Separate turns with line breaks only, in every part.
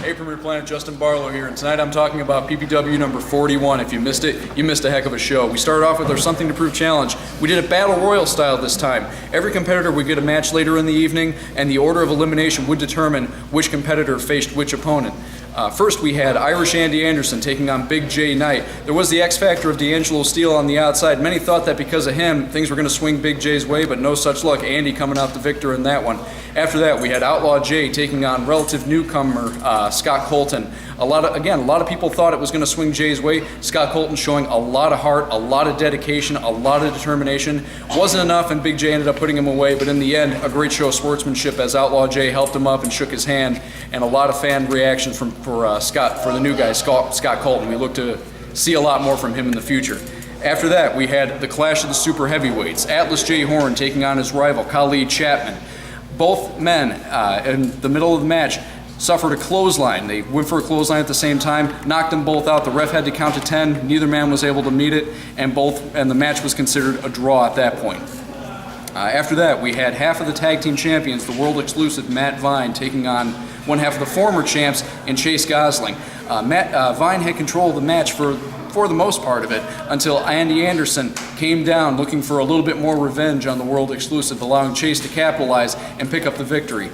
Hey, Premier Planet, Justin Barlow here, and tonight I'm talking about PPW number 41. If you missed it, you missed a heck of a show. We started off with our Something to Prove challenge. We did it Battle Royal style this time. Every competitor would get a match later in the evening, and the order of elimination would determine which competitor faced which opponent. First, we had Irish Andy Anderson taking on Big J Knight. There was the X factor of D'Angelo Steele on the outside. Many thought that because of him, things were going to swing Big J's way, but no such luck. Andy coming out the victor in that one. After that, we had Outlaw J taking on relative newcomer Scott Colton. A lot of people thought it was going to swing Jay's way. Scott Colton showing a lot of heart, a lot of dedication, a lot of determination. Wasn't enough, and Big J ended up putting him away, but in the end, a great show of sportsmanship as Outlaw J helped him up and shook his hand, and a lot of fan reactions for the new guy, Scott Colton. We look to see a lot more from him in the future. After that, we had the clash of the super heavyweights. Atlas J. Horn taking on his rival, Khalid Chapman. Both men, in the middle of the match, suffered a clothesline. They went for a clothesline at the same time, knocked them both out. The ref had to count to 10. Neither man was able to meet it, and the match was considered a draw at that point. After that, we had half of the tag team champions, the world exclusive Matt Vine, taking on one half of the former champs in Chase Gosling. Vine had control of the match for the most part of it until Andy Anderson came down looking for a little bit more revenge on the world exclusive, allowing Chase to capitalize and pick up the victory.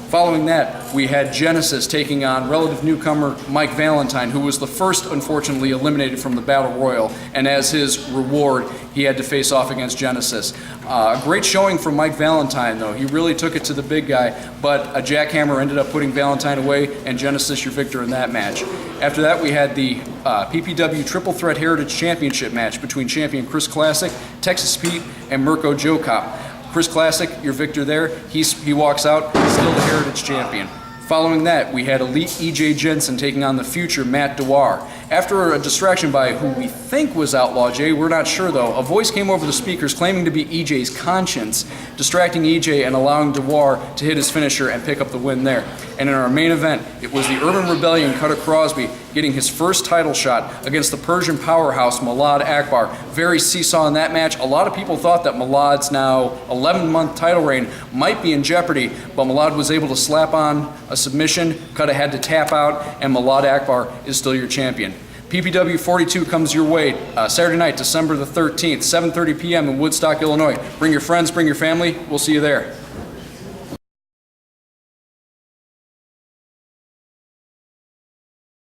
Following that, we had Genesis taking on relative newcomer Mike Valentine, who was the first, unfortunately, eliminated from the Battle Royal, and as his reward, he had to face off against Genesis. A great showing from Mike Valentine, though. He really took it to the big guy, but a jackhammer ended up putting Valentine away, and Genesis your victor in that match. After that, we had the PPW Triple Threat Heritage Championship match between champion Chris Classic, Texas Pete, and Mirko Jokop. Chris Classic, your victor there, he walks out, still the Heritage Champion. Following that, we had Elite EJ Jensen taking on the future Matt Dewar. After a distraction by who we think was Outlaw J, we're not sure though, a voice came over the speakers claiming to be EJ's conscience, distracting EJ and allowing Dewar to hit his finisher and pick up the win there. And in our main event, it was the Urban Rebellion Cutter Crosby getting his first title shot against the Persian powerhouse Malad Akbar. Very seesaw in that match. A lot of people thought that Malad's now 11-month title reign might be in jeopardy, but Malad was able to slap on a submission, Cutter had to tap out, and Malad Akbar is still your champion. PPW 42 comes your way Saturday night, December the 13th, 7:30 p.m. in Woodstock, Illinois. Bring your friends, bring your family. We'll see you there.